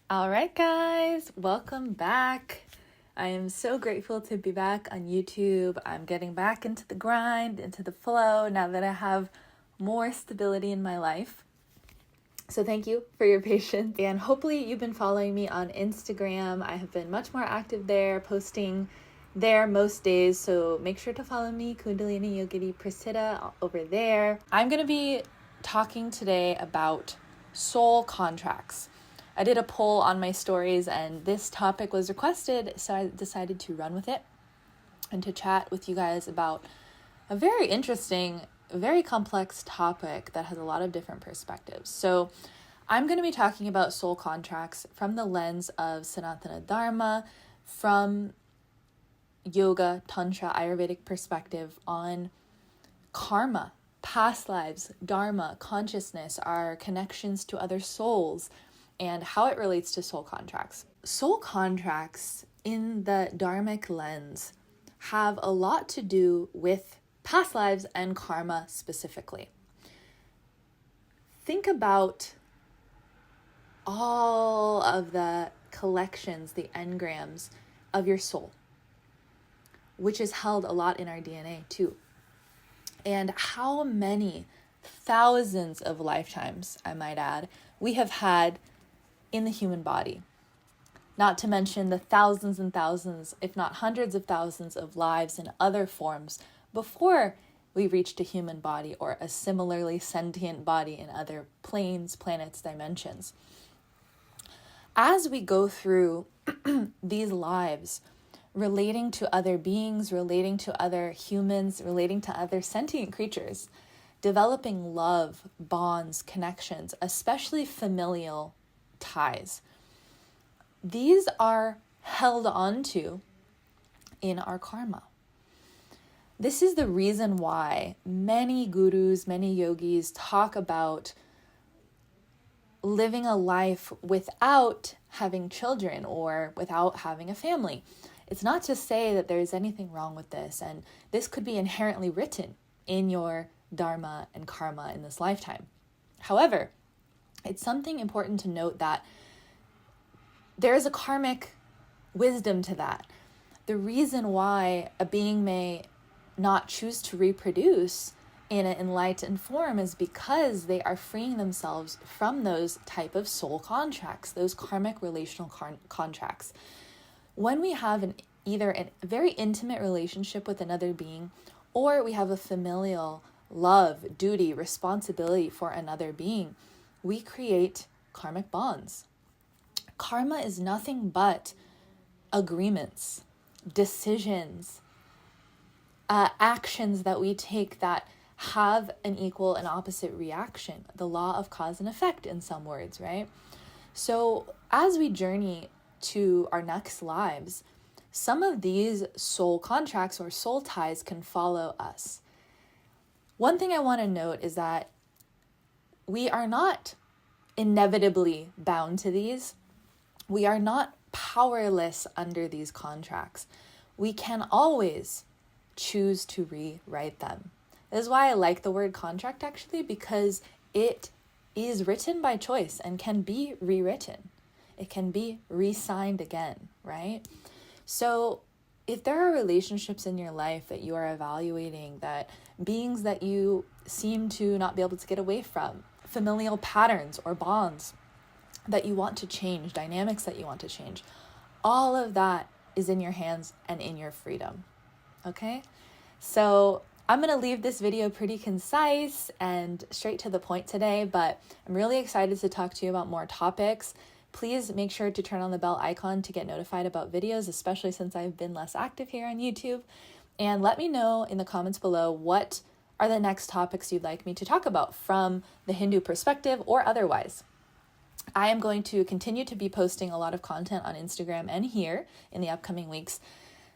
All right, guys, welcome back. I am so grateful to be back on YouTube. I'm getting back into the grind, into the flow now that I have more stability in my life. So thank you for your patience. And hopefully you've been following me on Instagram. I have been much more active there, posting there most days. So make sure to follow me, Kundalini Yogini Prasiddha, over there. I'm going to be talking today about soul contracts. I did a poll on my stories and this topic was requested, so I decided to run with it and to chat with you guys about a very interesting, very complex topic that has a lot of different perspectives. So I'm going to be talking about soul contracts from the lens of Sanatana Dharma, from yoga, tantra, Ayurvedic perspective on karma, past lives, dharma, consciousness, our connections to other souls, and how it relates to soul contracts. Soul contracts in the Dharmic lens have a lot to do with past lives and karma specifically. Think about all of the collections, the engrams of your soul, which is held a lot in our DNA too. And how many thousands of lifetimes, I might add, we have had in the human body. Not to mention the thousands and thousands, if not hundreds of thousands of lives in other forms before we reached a human body or a similarly sentient body in other planes, planets, dimensions. As we go through these lives, relating to other beings, relating to other humans, relating to other sentient creatures, developing love, bonds, connections, especially familial ties. These are held onto in our karma. This is the reason why many gurus, many yogis talk about living a life without having children or without having a family. It's not to say that there's anything wrong with this, and this could be inherently written in your dharma and karma in this lifetime. However, it's something important to note that there is a karmic wisdom to that. The reason why a being may not choose to reproduce in an enlightened form is because they are freeing themselves from those type of soul contracts, those karmic relational contracts. When we have either a very intimate relationship with another being, or we have a familial love, duty, responsibility for another being, we create karmic bonds. Karma is nothing but agreements, decisions, actions that we take that have an equal and opposite reaction. The law of cause and effect in some words, right? So as we journey to our next lives, some of these soul contracts or soul ties can follow us. One thing I want to note is that we are not inevitably bound to these. We are not powerless under these contracts. We can always choose to rewrite them. This is why I like the word contract actually, because it is written by choice and can be rewritten. It can be re-signed again, right? So if there are relationships in your life that you are evaluating, that beings that you seem to not be able to get away from, familial patterns or bonds that you want to change, dynamics that you want to change, all of that is in your hands and in your freedom, okay? So I'm going to leave this video pretty concise and straight to the point today, but I'm really excited to talk to you about more topics. Please make sure to turn on the bell icon to get notified about videos, especially since I've been less active here on YouTube. And let me know in the comments below what are the next topics you'd like me to talk about from the Hindu perspective or otherwise. I am going to continue to be posting a lot of content on Instagram and here in the upcoming weeks.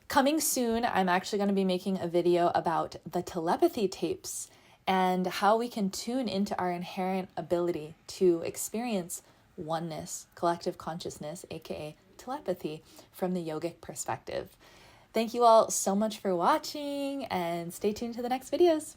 Coming soon, I'm actually going to be making a video about the telepathy tapes and how we can tune into our inherent ability to experience oneness, collective consciousness, aka telepathy, from the yogic perspective. Thank you all so much for watching and stay tuned to the next videos.